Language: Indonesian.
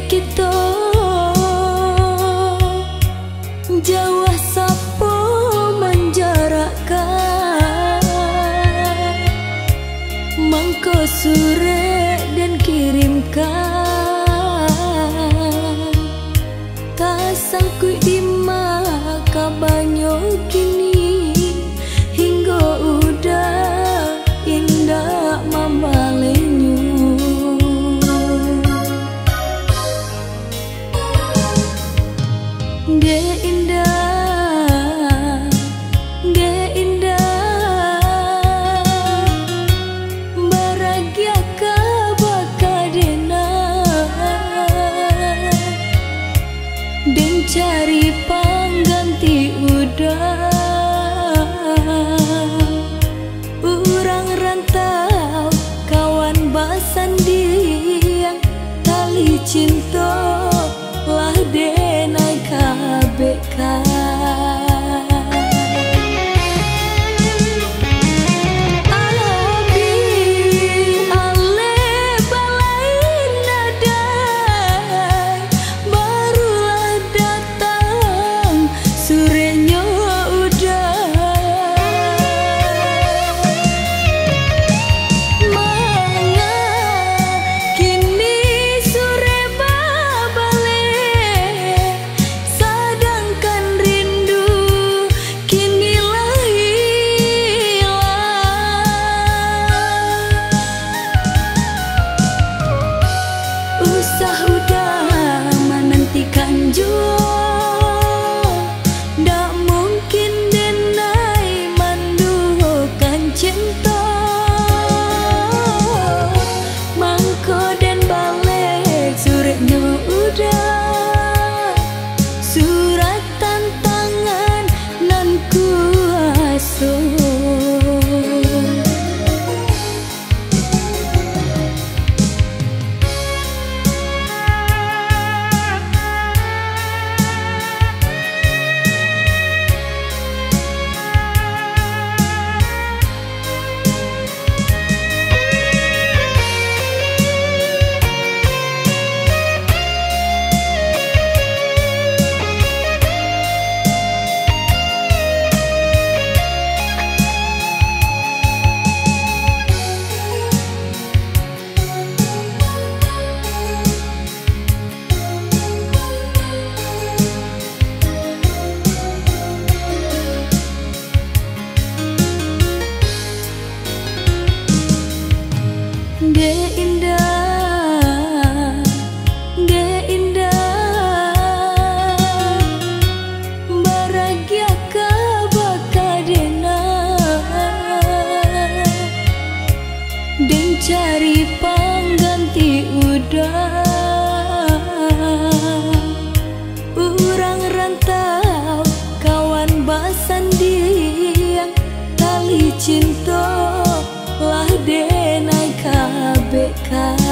kita Jawa sapo menjarakkan mangko sure dan kirimkan tak sangkut di maka banyo kini hingga udah indah mambalenyu ge indah bahagia ka bakadena dan cari pengganti udah urang rantau kawan basandiang tali cinta lah denai kabeka ndak mungkin denai mandukan cinta mangko dan balik suratnya udah surat tantangan nan kuasa ge indah bahagia ka bakadena dan cari pengganti udah urang rantau kawan basandiang tali cinta lah denai kabeka